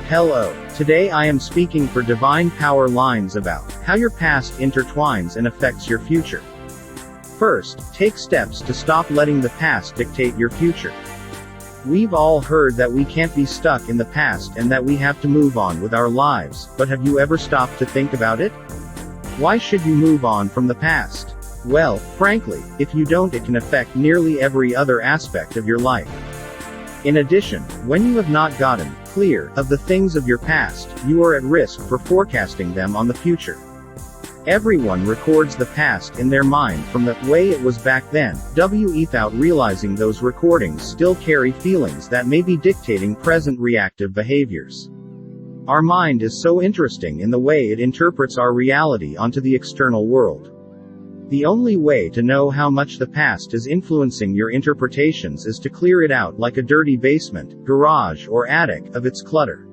Hello. Today I am speaking for divine power lines about how your past intertwines and affects your future. First, take steps to stop letting the past dictate your future. We've all heard that we can't be stuck in the past and that we have to move on with our lives, but have you ever stopped to think about it? Why should you move on from the past? Well, frankly, if you don't, it can affect nearly every other aspect of your life. In addition, when you have not gotten clear of the things of your past, you are at risk for forecasting them on the future. Everyone records the past in their mind from the way it was back then, without realizing those recordings still carry feelings that may be dictating present reactive behaviors. Our mind is so interesting in the way it interprets our reality onto the external world. The only way to know how much the past is influencing your interpretations is to clear it out like a dirty basement, garage, or attic of its clutter.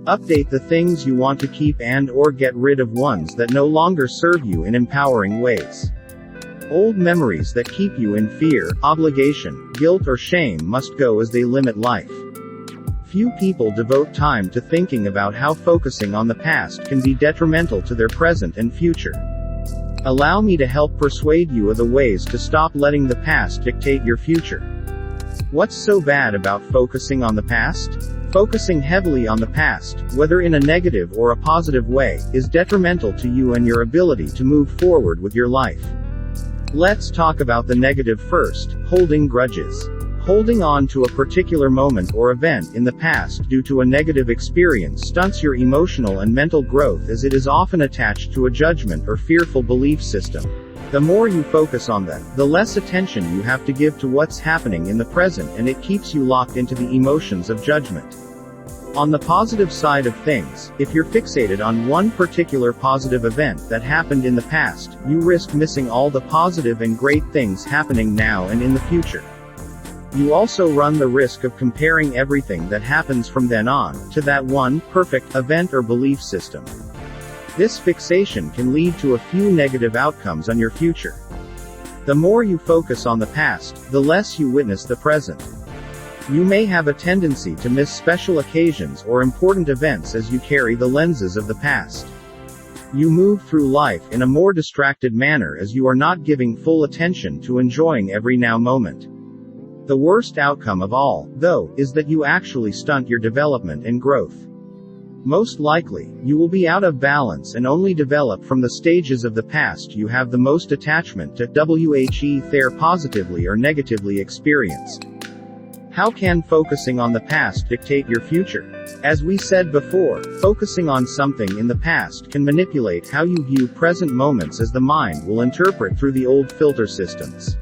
Update the things you want to keep and/or get rid of ones that no longer serve you in empowering ways. Old memories that keep you in fear, obligation, guilt, or shame must go as they limit life. Few people devote time to thinking about how focusing on the past can be detrimental to their present and future. Allow me to help persuade you of the ways to stop letting the past dictate your future. What's so bad about focusing on the past? Focusing heavily on the past, whether in a negative or a positive way, is detrimental to you and your ability to move forward with your life. Let's talk about the negative first: holding grudges. Holding on to a particular moment or event in the past due to a negative experience stunts your emotional and mental growth, as it is often attached to a judgment or fearful belief system. The more you focus on them, the less attention you have to give to what's happening in the present, and it keeps you locked into the emotions of judgment. On the positive side of things, if you're fixated on one particular positive event that happened in the past, you risk missing all the positive and great things happening now and in the future. You also run the risk of comparing everything that happens from then on to that one perfect event or belief system. This fixation can lead to a few negative outcomes on your future. The more you focus on the past, the less you witness the present. You may have a tendency to miss special occasions or important events as you carry the lenses of the past. You move through life in a more distracted manner as you are not giving full attention to enjoying every now moment. The worst outcome of all, though, is that you actually stunt your development and growth. Most likely, you will be out of balance and only develop from the stages of the past you have the most attachment to, either positively or negatively experienced. How can focusing on the past dictate your future? As we said before, focusing on something in the past can manipulate how you view present moments, as the mind will interpret through the old filter systems.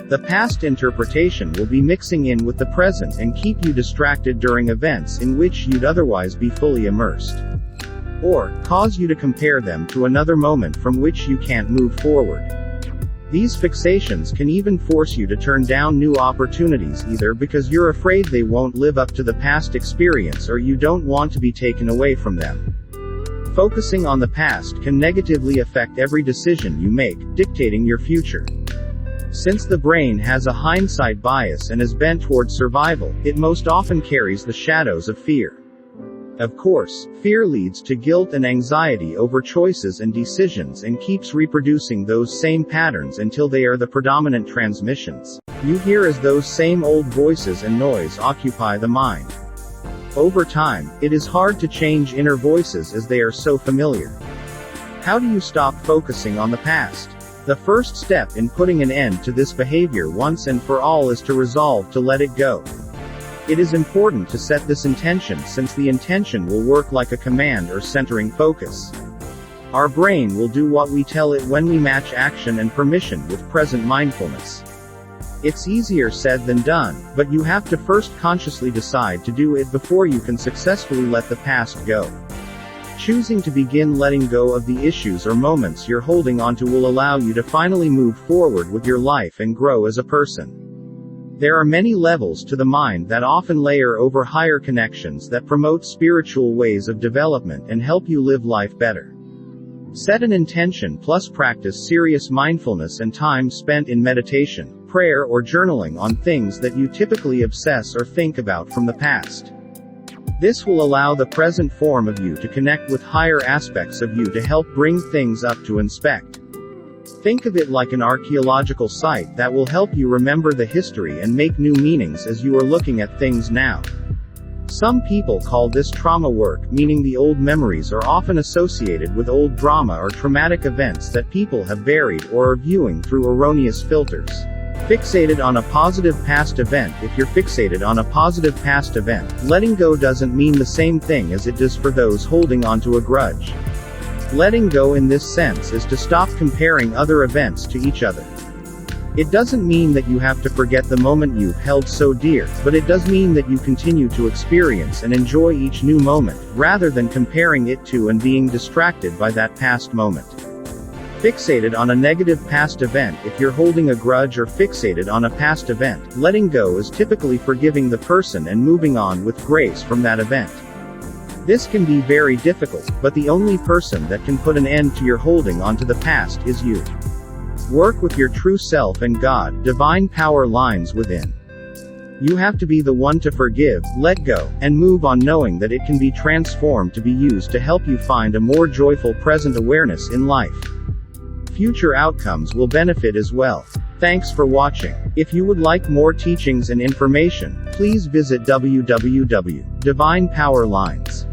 The past interpretation will be mixing in with the present and keep you distracted during events in which you'd otherwise be fully immersed. Or, cause you to compare them to another moment from which you can't move forward. These fixations can even force you to turn down new opportunities, either because you're afraid they won't live up to the past experience or you don't want to be taken away from them. Focusing on the past can negatively affect every decision you make, dictating your future. Since the brain has a hindsight bias and is bent towards survival, it most often carries the shadows of fear. Of course, fear leads to guilt and anxiety over choices and decisions and keeps reproducing those same patterns until they are the predominant transmissions you hear, as those same old voices and noise occupy the mind. Over time, it is hard to change inner voices as they are so familiar. How do you stop focusing on the past? The first step in putting an end to this behavior once and for all is to resolve to let it go. It is important to set this intention, since the intention will work like a command or centering focus. Our brain will do what we tell it when we match action and permission with present mindfulness. It's easier said than done, but you have to first consciously decide to do it before you can successfully let the past go. Choosing to begin letting go of the issues or moments you're holding onto will allow you to finally move forward with your life and grow as a person. There are many levels to the mind that often layer over higher connections that promote spiritual ways of development and help you live life better. Set an intention plus practice serious mindfulness and time spent in meditation, prayer, or journaling on things that you typically obsess or think about from the past. This will allow the present form of you to connect with higher aspects of you to help bring things up to inspect. Think of it like an archaeological site that will help you remember the history and make new meanings as you are looking at things now. Some people call this trauma work, meaning the old memories are often associated with old drama or traumatic events that people have buried or are viewing through erroneous filters. Fixated on a positive past event. If you're fixated on a positive past event, letting go doesn't mean the same thing as it does for those holding onto a grudge. Letting go in this sense is to stop comparing other events to each other. It doesn't mean that you have to forget the moment you've held so dear, but it does mean that you continue to experience and enjoy each new moment, rather than comparing it to and being distracted by that past moment. Fixated on a negative past event. If you're holding a grudge or fixated on a past event, letting go is typically forgiving the person and moving on with grace from that event. This can be very difficult, but the only person that can put an end to your holding onto the past is you. Work with your true self and God, divine power lines within. You have to be the one to forgive, let go, and move on, knowing that it can be transformed to be used to help you find a more joyful present awareness in life. Future outcomes will benefit as well. Thanks for watching. If you would like more teachings and information, please visit www.divinepowerlines.com.